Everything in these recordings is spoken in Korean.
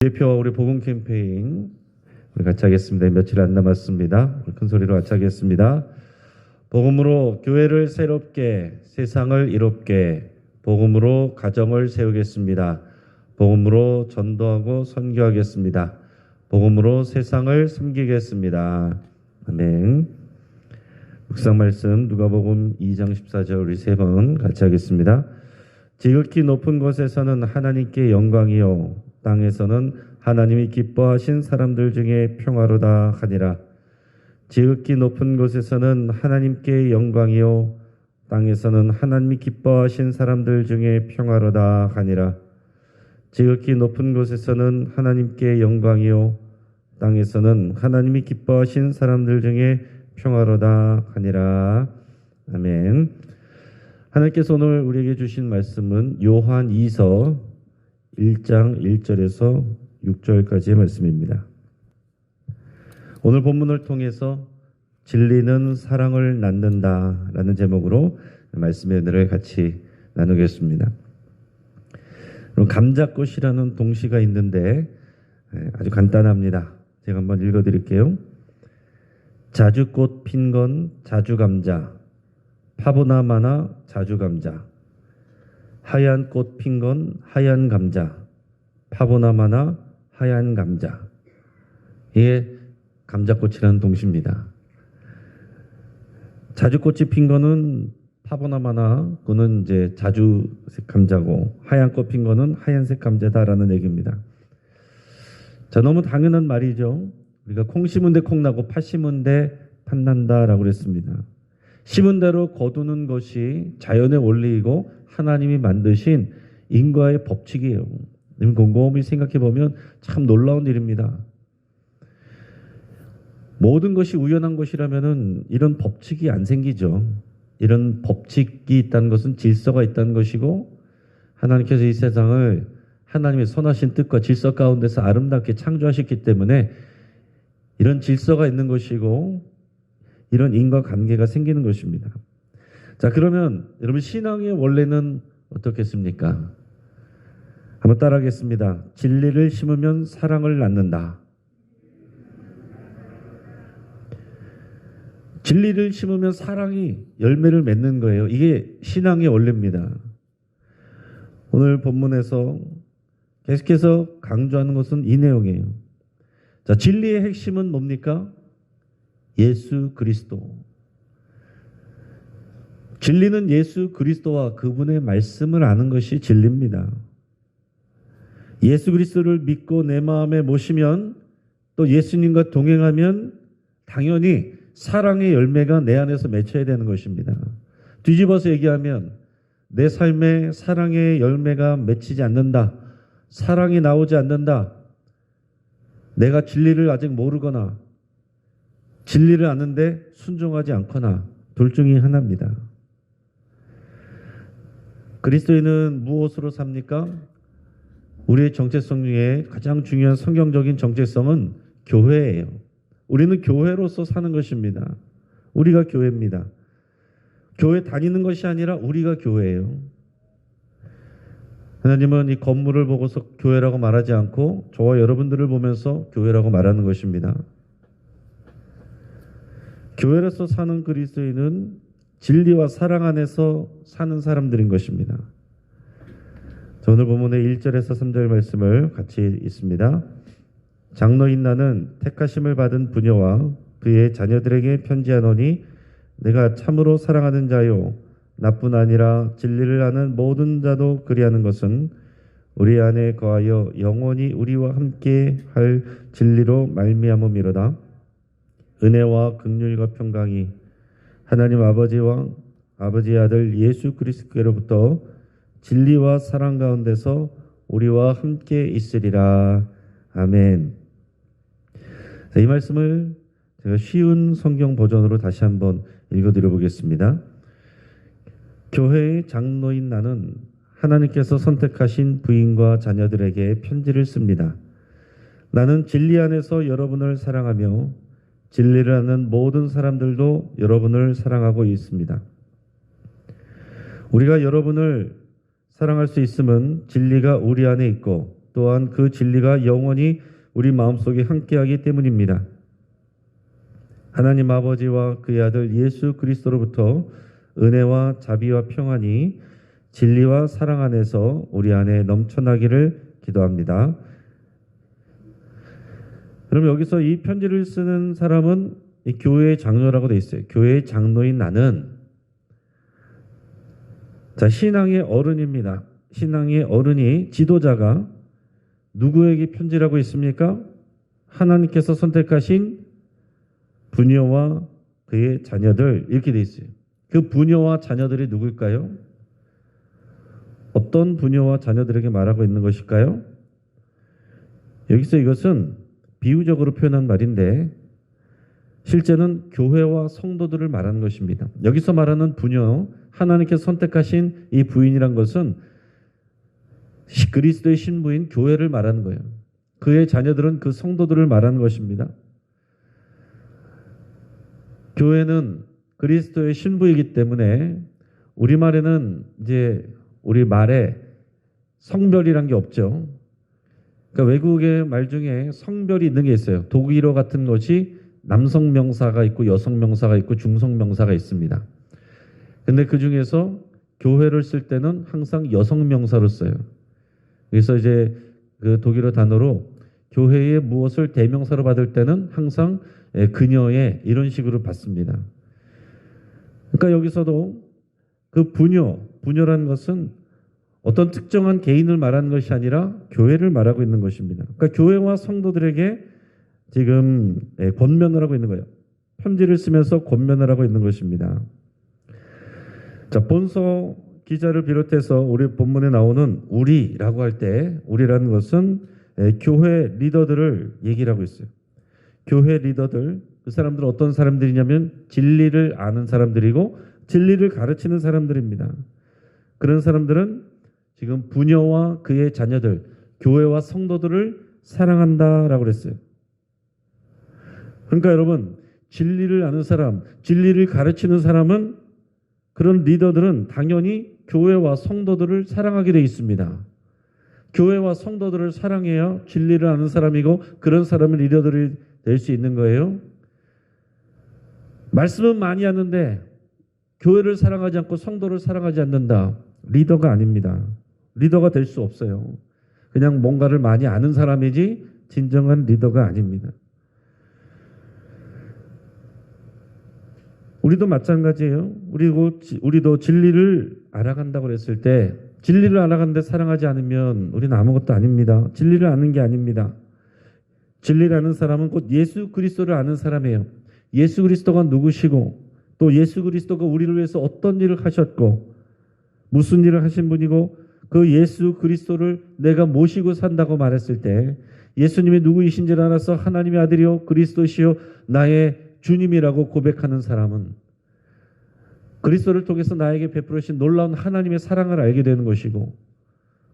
대표와 우리 복음 캠페인 우리 같이 하겠습니다. 며칠 안 남았습니다. 큰 소리로 같이 하겠습니다. 복음으로 교회를 새롭게, 세상을 이롭게, 복음으로 가정을 세우겠습니다. 복음으로 전도하고 선교하겠습니다. 복음으로 세상을 섬기겠습니다. 아멘. 묵상 말씀 누가복음 2장 14절 우리 세 번 같이 하겠습니다. 지극히 높은 곳에서는 하나님께 영광이요 땅에서는 하나님이 기뻐하신 사람들 중에 평화로다 하니라. 지극히 높은 곳에서는 하나님께 영광이요 땅에서는 하나님이 기뻐하신 사람들 중에 평화로다 하니라. 지극히 높은 곳에서는 하나님께 영광이요 땅에서는 하나님이 기뻐하신 사람들 중에 평화로다 하니라. 아멘. 하나님께서 오늘 우리에게 주신 말씀은 요한 2서 1장 1절에서 6절까지의 말씀입니다. 오늘 본문을 통해서 진리는 사랑을 낳는다라는 제목으로 말씀의 은혜를 같이 나누겠습니다. 감자꽃이라는 동시가 있는데 아주 간단합니다. 제가 한번 읽어드릴게요. 자주꽃 핀 건 자주감자, 파보나 마나 자주감자. 하얀 꽃 핀 건 하얀 감자, 파보나 마나 하얀 감자. 이게 감자꽃이라는 동시입니다. 자주꽃이 핀 거는 파보나 마나, 그는 이제 자주색 감자고, 하얀 꽃 핀 거는 하얀색 감자다라는 얘기입니다. 자, 너무 당연한 말이죠. 우리가 콩 심은 데 콩 나고 팥 심은 데 팥 난다라고 그랬습니다. 심은 대로 거두는 것이 자연의 원리이고 하나님이 만드신 인과의 법칙이에요. 곰곰이 생각해 보면 참 놀라운 일입니다. 모든 것이 우연한 것이라면은 이런 법칙이 안 생기죠. 이런 법칙이 있다는 것은 질서가 있다는 것이고 하나님께서 이 세상을 하나님의 선하신 뜻과 질서 가운데서 아름답게 창조하셨기 때문에 이런 질서가 있는 것이고 이런 인과관계가 생기는 것입니다. 자, 그러면 여러분 신앙의 원래는 어떻겠습니까? 한번 따라하겠습니다. 진리를 심으면 사랑을 낳는다. 진리를 심으면 사랑이 열매를 맺는 거예요. 이게 신앙의 원리입니다. 오늘 본문에서 계속해서 강조하는 것은 이 내용이에요. 자, 진리의 핵심은 뭡니까? 예수 그리스도. 진리는 예수 그리스도와 그분의 말씀을 아는 것이 진리입니다. 예수 그리스도를 믿고 내 마음에 모시면 또 예수님과 동행하면 당연히 사랑의 열매가 내 안에서 맺혀야 되는 것입니다. 뒤집어서 얘기하면 내 삶에 사랑의 열매가 맺히지 않는다. 사랑이 나오지 않는다. 내가 진리를 아직 모르거나 진리를 아는데 순종하지 않거나 둘 중에 하나입니다. 그리스도인은 무엇으로 삽니까? 우리의 정체성 중에 가장 중요한 성경적인 정체성은 교회예요. 우리는 교회로서 사는 것입니다. 우리가 교회입니다. 교회 다니는 것이 아니라 우리가 교회예요. 하나님은 이 건물을 보고서 교회라고 말하지 않고 저와 여러분들을 보면서 교회라고 말하는 것입니다. 교회로서 사는 그리스도인은 진리와 사랑 안에서 사는 사람들인 것입니다. 오늘 본문의 1절에서 3절 말씀을 같이 읽습니다. 장로인 나는 택하심을 받은 부녀와 그의 자녀들에게 편지하노니 내가 참으로 사랑하는 자요 나뿐 아니라 진리를 아는 모든 자도 그리하는 것은 우리 안에 거하여 영원히 우리와 함께 할 진리로 말미암음이로다. 은혜와 긍휼과 평강이 하나님 아버지와 아버지의 아들 예수 그리스도께로부터 진리와 사랑 가운데서 우리와 함께 있으리라. 아멘. 자, 이 말씀을 제가 쉬운 성경 버전으로 다시 한번 읽어드려 보겠습니다. 교회의 장로인 나는 하나님께서 선택하신 부인과 자녀들에게 편지를 씁니다. 나는 진리 안에서 여러분을 사랑하며 진리를 아는 모든 사람들도 여러분을 사랑하고 있습니다. 우리가 여러분을 사랑할 수 있음은 진리가 우리 안에 있고 또 또한 그 진리가 영원히 우리 마음속에 함께하기 때문입니다. 하나님 아버지와 그의 아들 예수 그리스도로부터 은혜와 자비와 평안이 진리와 사랑 안에서 우리 안에 넘쳐나기를 기도합니다. 그럼 여기서 이 편지를 쓰는 사람은 이 교회의 장로라고 되어 있어요. 교회의 장로인 나는 신앙의 어른입니다. 신앙의 어른이 지도자가 누구에게 편지를 하고 있습니까? 하나님께서 선택하신 부녀와 그의 자녀들, 이렇게 되어 있어요. 그 부녀와 자녀들이 누구일까요? 어떤 부녀와 자녀들에게 말하고 있는 것일까요? 여기서 이것은 비유적으로 표현한 말인데 실제는 교회와 성도들을 말하는 것입니다. 여기서 말하는 부녀, 하나님께서 선택하신 이 부인이란 것은 그리스도의 신부인 교회를 말하는 거예요. 그의 자녀들은 그 성도들을 말하는 것입니다. 교회는 그리스도의 신부이기 때문에 우리말에는 우리 말에 성별이란 게 없죠. 그러니까 외국의 말 중에 성별이 있는 게 있어요. 독일어 같은 것이 남성 명사가 있고 여성 명사가 있고 중성 명사가 있습니다. 근데 그 중에서 교회를 쓸 때는 항상 여성 명사로 써요. 그래서 그 독일어 단어로 교회의 무엇을 대명사로 받을 때는 항상 그녀의 이런 식으로 받습니다. 그러니까 여기서도 그 부녀라는 것은 어떤 특정한 개인을 말하는 것이 아니라 교회를 말하고 있는 것입니다. 그러니까 교회와 성도들에게 지금 권면을 하고 있는 거예요. 편지를 쓰면서 권면을 하고 있는 것입니다. 본서 기자를 비롯해서 우리 본문에 나오는 우리라고 할 때 우리라는 것은 교회 리더들을 얘기를 하고 있어요. 교회 리더들, 그 사람들은 어떤 사람들이냐면 진리를 아는 사람들이고 진리를 가르치는 사람들입니다. 그런 사람들은 지금 부녀와 그의 자녀들, 교회와 성도들을 사랑한다라고 그랬어요. 그러니까 여러분, 진리를 아는 사람, 진리를 가르치는 사람은 그런 리더들은 당연히 교회와 성도들을 사랑하게 되어 있습니다. 교회와 성도들을 사랑해야 진리를 아는 사람이고 그런 사람은 리더들이 될 수 있는 거예요. 말씀은 많이 하는데 교회를 사랑하지 않고 성도를 사랑하지 않는다. 리더가 아닙니다. 리더가 될 수 없어요. 그냥 뭔가를 많이 아는 사람이지 진정한 리더가 아닙니다. 우리도 마찬가지예요. 우리도 진리를 알아간다고 그랬을 때 진리를 알아가는데 사랑하지 않으면 우리는 아무것도 아닙니다. 진리를 아는 게 아닙니다. 진리를 아는 사람은 곧 예수 그리스도를 아는 사람이에요. 예수 그리스도가 누구시고 또 예수 그리스도가 우리를 위해서 어떤 일을 하셨고 무슨 일을 하신 분이고 그 예수 그리스도를 내가 모시고 산다고 말했을 때 예수님이 누구이신지를 알아서 하나님의 아들이요 그리스도시요 나의 주님이라고 고백하는 사람은 그리스도를 통해서 나에게 베풀으신 놀라운 하나님의 사랑을 알게 되는 것이고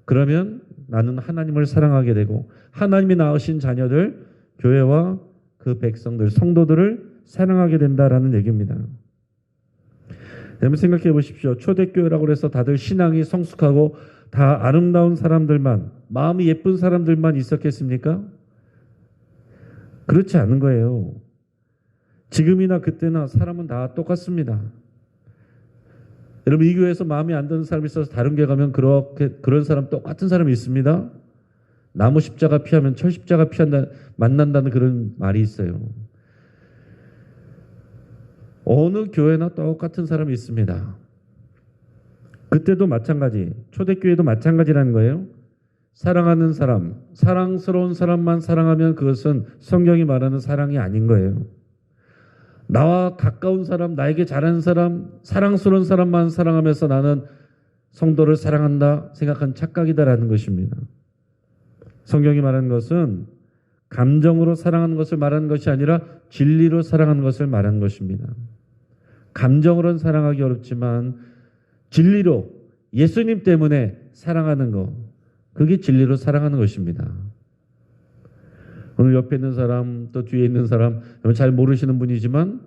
그러면 나는 하나님을 사랑하게 되고 하나님이 낳으신 자녀들, 교회와 그 백성들, 성도들을 사랑하게 된다라는 얘기입니다. 여러분 생각해 보십시오. 초대교회라고 해서 다들 신앙이 성숙하고 다 아름다운 사람들만, 마음이 예쁜 사람들만 있었겠습니까? 그렇지 않은 거예요. 지금이나 그때나 사람은 다 똑같습니다. 여러분 이 교회에서 마음에 안 드는 사람이 있어서 다른 교회 가면 그런 사람 똑같은 사람이 있습니다. 나무 십자가 피하면 철 십자가 피한다 만난다는 그런 말이 있어요. 어느 교회나 똑같은 사람이 있습니다. 그때도 마찬가지, 초대교회도 마찬가지라는 거예요. 사랑하는 사람, 사랑스러운 사람만 사랑하면 그것은 성경이 말하는 사랑이 아닌 거예요. 나와 가까운 사람, 나에게 잘하는 사람, 사랑스러운 사람만 사랑하면서 나는 성도를 사랑한다 생각한 착각이다라는 것입니다. 성경이 말하는 것은 감정으로 사랑하는 것을 말하는 것이 아니라 진리로 사랑하는 것을 말하는 것입니다. 감정으로는 사랑하기 어렵지만 진리로 예수님 때문에 사랑하는 것, 그게 진리로 사랑하는 것입니다. 오늘 옆에 있는 사람 또 뒤에 있는 사람 잘 모르시는 분이지만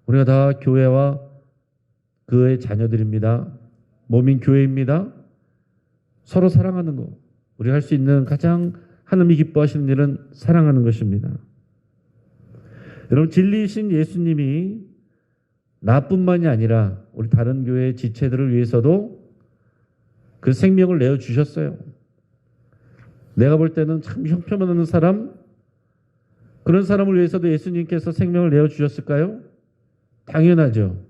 우리가 다 교회와 그의 자녀들입니다. 몸인 교회입니다. 서로 사랑하는 것. 우리가 할 수 있는 가장 하나님이 기뻐하시는 일은 사랑하는 것입니다. 여러분, 진리이신 예수님이 나뿐만이 아니라 우리 다른 교회 지체들을 위해서도 그 생명을 내어주셨어요. 내가 볼 때는 참 형편없는 사람, 그런 사람을 위해서도 예수님께서 생명을 내어주셨을까요? 당연하죠.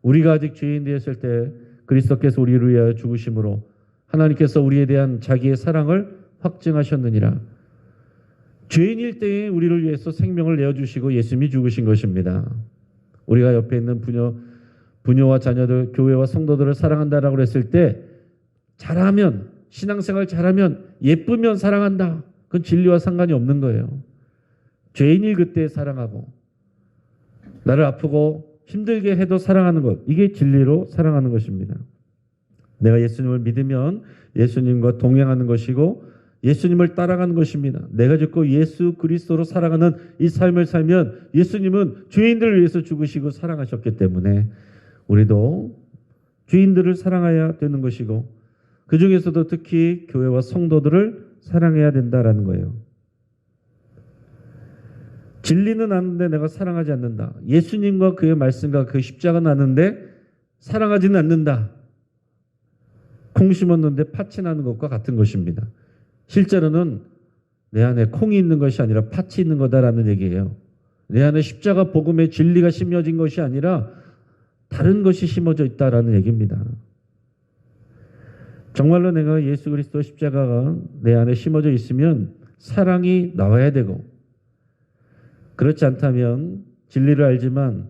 우리가 아직 죄인 되었을 때 그리스도께서 우리를 위하여 죽으심으로 하나님께서 우리에 대한 자기의 사랑을 확증하셨느니라. 죄인일 때에 우리를 위해서 생명을 내어주시고 예수님이 죽으신 것입니다. 우리가 옆에 있는 부녀와 자녀들, 교회와 성도들을 사랑한다라고 했을 때 잘하면, 신앙생활 잘하면, 예쁘면 사랑한다. 그건 진리와 상관이 없는 거예요. 죄인일 그때 사랑하고 나를 아프고 힘들게 해도 사랑하는 것, 이게 진리로 사랑하는 것입니다. 내가 예수님을 믿으면 예수님과 동행하는 것이고 예수님을 따라가는 것입니다. 내가 듣고 예수 그리스도로 살아가는 이 삶을 살면 예수님은 죄인들을 위해서 죽으시고 사랑하셨기 때문에 우리도 죄인들을 사랑해야 되는 것이고 그 중에서도 특히 교회와 성도들을 사랑해야 된다라는 거예요. 진리는 아는데 내가 사랑하지 않는다. 예수님과 그의 말씀과 그 십자가는 아는데 사랑하지는 않는다. 콩 심었는데 팥이 나는 것과 같은 것입니다. 실제로는 내 안에 콩이 있는 것이 아니라 팥이 있는 거다라는 얘기예요. 내 안에 십자가 복음의 진리가 심어진 것이 아니라 다른 것이 심어져 있다라는 얘기입니다. 정말로 내가 예수 그리스도 십자가가 내 안에 심어져 있으면 사랑이 나와야 되고 그렇지 않다면 진리를 알지만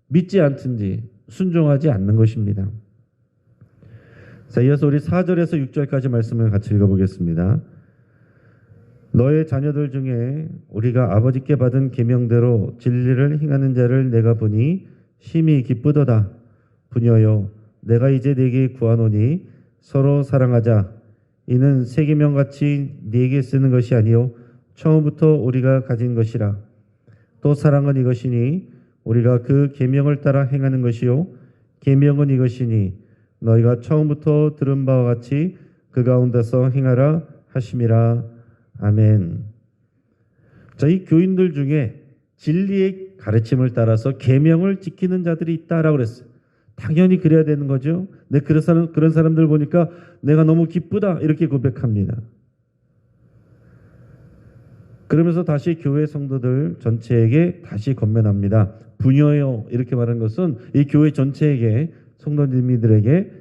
믿지 않든지 순종하지 않는 것입니다. 자, 이어서 우리 4절에서 6절까지 말씀을 같이 읽어보겠습니다. 너의 자녀들 중에 우리가 아버지께 받은 계명대로 진리를 행하는 자를 내가 보니 심히 기쁘도다. 부녀여, 내가 이제 네게 구하노니 서로 사랑하자. 이는 새 계명같이 네게 쓰는 것이 아니요 처음부터 우리가 가진 것이라. 또 사랑은 이것이니 우리가 그 계명을 따라 행하는 것이요 계명은 이것이니 너희가 처음부터 들은 바와 같이 그 가운데서 행하라 하심이라. 아멘. 자, 이 교인들 중에 진리의 가르침을 따라서 계명을 지키는 자들이 있다라고 그랬어요. 당연히 그래야 되는 거죠. 네, 그런 사람들 보니까 내가 너무 기쁘다 이렇게 고백합니다. 그러면서 다시 교회 성도들 전체에게 다시 권면합니다. 부녀요 이렇게 말하는 것은 이 교회 전체에게 성도님들에게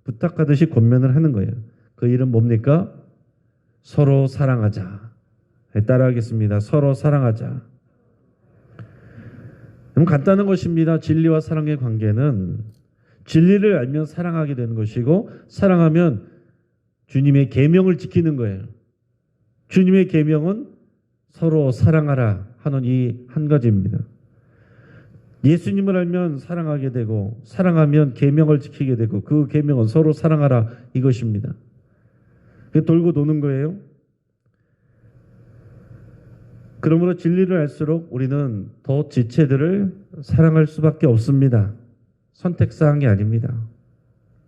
부탁하듯이 권면을 하는 거예요. 그 일은 뭡니까? 서로 사랑하자. 따라하겠습니다. 서로 사랑하자. 너무 간단한 것입니다. 진리와 사랑의 관계는 진리를 알면 사랑하게 되는 것이고 사랑하면 주님의 계명을 지키는 거예요. 주님의 계명은 서로 사랑하라 하는 이 한 가지입니다. 예수님을 알면 사랑하게 되고 사랑하면 계명을 지키게 되고 그 계명은 서로 사랑하라 이것입니다. 돌고 도는 거예요. 그러므로 진리를 알수록 우리는 더 지체들을 사랑할 수밖에 없습니다. 선택사항이 아닙니다.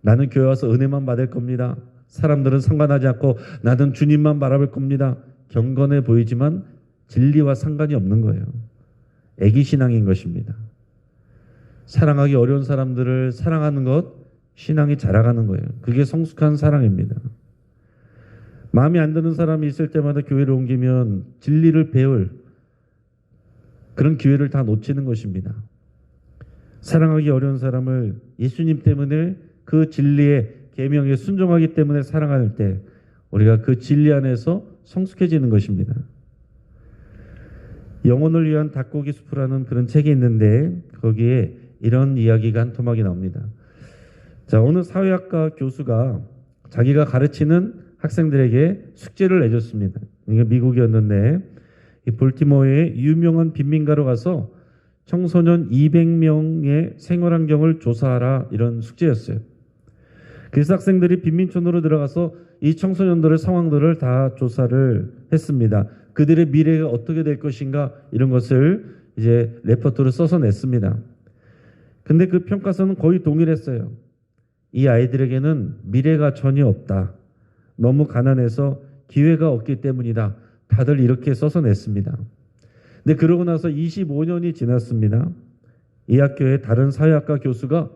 나는 교회 와서 은혜만 받을 겁니다. 사람들은 상관하지 않고 나는 주님만 바라볼 겁니다. 경건해 보이지만 진리와 상관이 없는 거예요. 애기신앙인 것입니다. 사랑하기 어려운 사람들을 사랑하는 것, 신앙이 자라가는 거예요. 그게 성숙한 사랑입니다. 마음에 안 드는 사람이 있을 때마다 교회를 옮기면 진리를 배울 그런 기회를 다 놓치는 것입니다. 사랑하기 어려운 사람을 예수님 때문에 그 진리의 계명에 순종하기 때문에 사랑할 때 우리가 그 진리 안에서 성숙해지는 것입니다. 영혼을 위한 닭고기 수프라는 그런 책이 있는데 거기에 이런 이야기가 한 토막이 나옵니다. 자, 어느 사회학과 교수가 자기가 가르치는 학생들에게 숙제를 내줬습니다. 이게 미국이었는데 이 볼티모어의 유명한 빈민가로 가서 청소년 200명의 생활환경을 조사하라 이런 숙제였어요. 그래서 학생들이 빈민촌으로 들어가서 이 청소년들의 상황들을 다 조사를 했습니다. 그들의 미래가 어떻게 될 것인가 이런 것을 이제 레포트로 써서 냈습니다. 근데 그 평가서는 거의 동일했어요. 이 아이들에게는 미래가 전혀 없다. 너무 가난해서 기회가 없기 때문이다. 다들 이렇게 써서 냈습니다. 근데 그러고 나서 25년이 지났습니다. 이 학교의 다른 사회학과 교수가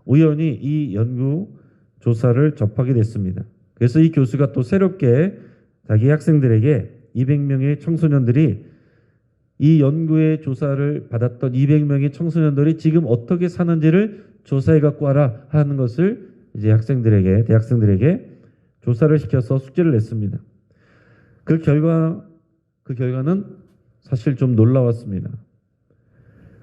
우연히 이 연구 조사를 접하게 됐습니다. 그래서 이 교수가 또 새롭게 자기 학생들에게 200명의 청소년들이 이 연구의 조사를 받았던 200명의 청소년들이 지금 어떻게 사는지를 조사해 갖고 와라 하는 것을 이제 대학생들에게 조사를 시켜서 숙제를 냈습니다. 그 결과는 사실 좀 놀라웠습니다.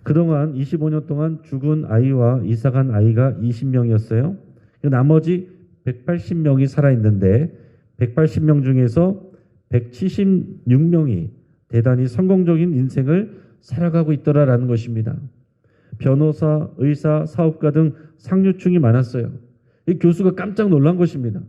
그동안 25년 동안 죽은 아이와 이사간 아이가 20명이었어요. 나머지 180명이 살아있는데 180명 중에서 176명이 대단히 성공적인 인생을 살아가고 있더라라는 것입니다. 변호사, 의사, 사업가 등 상류층이 많았어요. 이 교수가 깜짝 놀란 것입니다.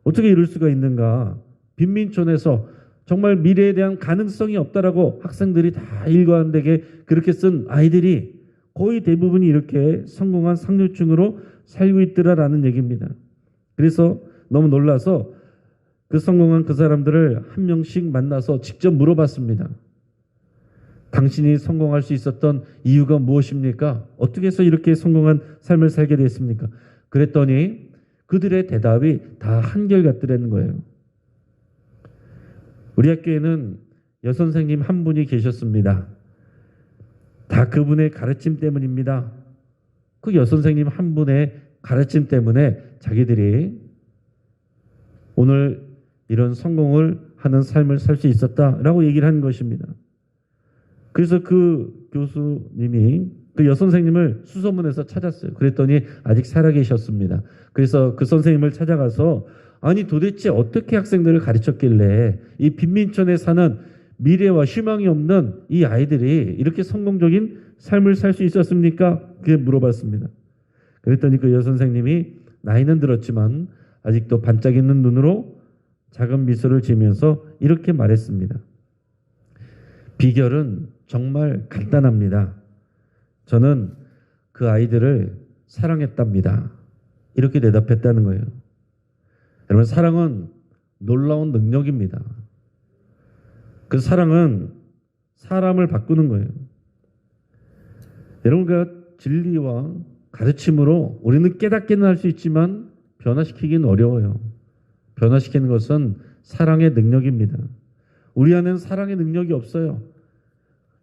어떻게 이럴 수가 있는가? 빈민촌에서 정말 미래에 대한 가능성이 없다라고 학생들이 다 일관되게 그렇게 쓴 아이들이 거의 대부분이 이렇게 성공한 상류층으로 살고 있더라라는 얘기입니다. 그래서 너무 놀라서 그 성공한 그 사람들을 한 명씩 만나서 직접 물어봤습니다. 당신이 성공할 수 있었던 이유가 무엇입니까? 어떻게 해서 이렇게 성공한 삶을 살게 됐습니까? 그랬더니 그들의 대답이 다 한결같더라는 거예요. 우리 학교에는 여선생님 한 분이 계셨습니다. 다 그분의 가르침 때문입니다. 그 여선생님 한 분의 가르침 때문에 자기들이 오늘 이런 성공을 하는 삶을 살 수 있었다라고 얘기를 하는 것입니다. 그래서 그 교수님이 그 여선생님을 수소문해서 찾았어요. 그랬더니 아직 살아계셨습니다. 그래서 그 선생님을 찾아가서 아니 도대체 어떻게 학생들을 가르쳤길래 이 빈민촌에 사는 미래와 희망이 없는 이 아이들이 이렇게 성공적인 삶을 살 수 있었습니까? 그게 물어봤습니다. 그랬더니 그 여선생님이 나이는 들었지만 아직도 반짝이는 눈으로 작은 미소를 지으면서 이렇게 말했습니다. 비결은 정말 간단합니다. 저는 그 아이들을 사랑했답니다. 이렇게 대답했다는 거예요. 여러분, 사랑은 놀라운 능력입니다. 그 사랑은 사람을 바꾸는 거예요. 여러분과 진리와 가르침으로 우리는 깨닫기는 할 수 있지만 변화시키기는 어려워요. 변화시키는 것은 사랑의 능력입니다. 우리 안에는 사랑의 능력이 없어요.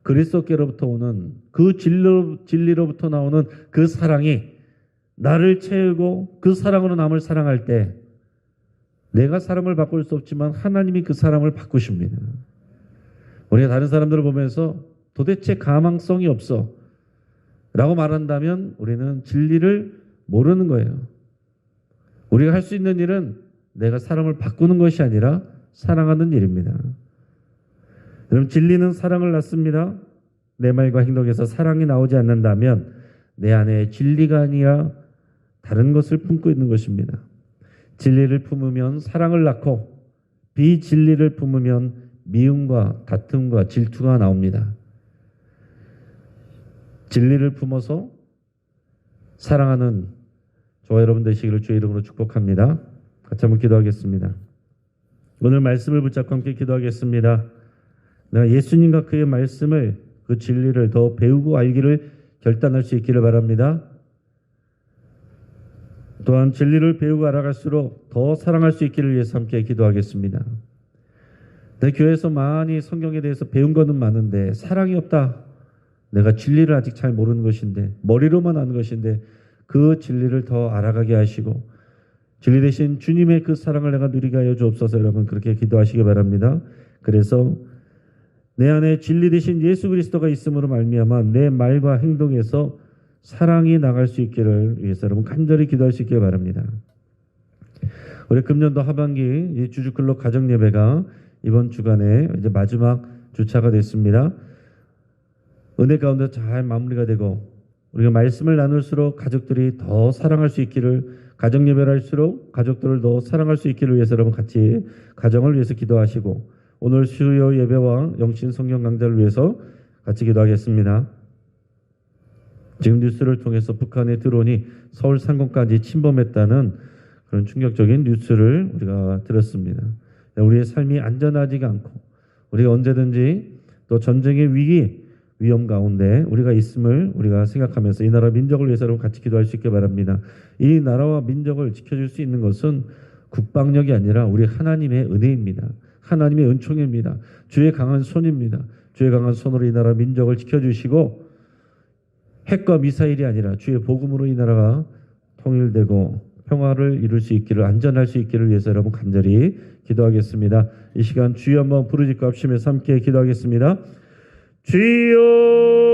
그리스도께로부터 오는 그 진리로부터 나오는 그 사랑이 나를 채우고 그 사랑으로 남을 사랑할 때 내가 사람을 바꿀 수 없지만 하나님이 그 사람을 바꾸십니다. 우리가 다른 사람들을 보면서 도대체 가망성이 없어 라고 말한다면 우리는 진리를 모르는 거예요. 우리가 할 수 있는 일은 내가 사람을 바꾸는 것이 아니라 사랑하는 일입니다. 여러분, 진리는 사랑을 낳습니다. 내 말과 행동에서 사랑이 나오지 않는다면 내 안에 진리가 아니라 다른 것을 품고 있는 것입니다. 진리를 품으면 사랑을 낳고 비진리를 품으면 미움과 다툼과 질투가 나옵니다. 진리를 품어서 사랑하는 저와 여러분 되시기를 주의 이름으로 축복합니다. 같이 한번 기도하겠습니다. 오늘 말씀을 붙잡고 함께 기도하겠습니다. 내가 예수님과 그의 말씀을 그 진리를 더 배우고 알기를 결단할 수 있기를 바랍니다. 또한 진리를 배우고 알아갈수록 더 사랑할 수 있기를 위해서 함께 기도하겠습니다. 내 교회에서 많이 성경에 대해서 배운 것은 많은데 사랑이 없다. 내가 진리를 아직 잘 모르는 것인데 머리로만 아는 것인데 그 진리를 더 알아가게 하시고 진리 대신 주님의 그 사랑을 내가 누리게 하여 주옵소서. 여러분 그렇게 기도하시기 바랍니다. 그래서 내 안에 진리 대신 예수 그리스도가 있음으로 말미암아 내 말과 행동에서 사랑이 나갈 수 있기를 위해서 여러분 간절히 기도할 수 있기를 바랍니다. 우리 금년도 하반기 주주클럽 가정예배가 이번 주간에 이제 마지막 주차가 됐습니다. 은혜 가운데 잘 마무리가 되고 우리가 말씀을 나눌수록 가족들이 더 사랑할 수 있기를, 가정예배를 할수록 가족들을 더 사랑할 수 있기를 위해서 여러분 같이 가정을 위해서 기도하시고 오늘 수요 예배와 영신 성경 강좌를 위해서 같이 기도하겠습니다. 지금 뉴스를 통해서 북한의 드론이 서울 상공까지 침범했다는 그런 충격적인 뉴스를 우리가 들었습니다. 우리의 삶이 안전하지가 않고 우리가 언제든지 또 전쟁의 위기, 위험 가운데 우리가 있음을 우리가 생각하면서 이 나라 민족을 위해서 여러분 같이 기도할 수 있게 바랍니다. 이 나라와 민족을 지켜줄 수 있는 것은 국방력이 아니라 우리 하나님의 은혜입니다. 하나님의 은총입니다. 주의 강한 손입니다. 주의 강한 손으로 이 나라 민족을 지켜주시고 핵과 미사일이 아니라 주의 복음으로 이 나라가 통일되고 평화를 이룰 수 있기를, 안전할 수 있기를 위해서 여러분 간절히 기도하겠습니다. 이 시간 주여 한번 부르짖고 합심해서 함께 기도하겠습니다. 주여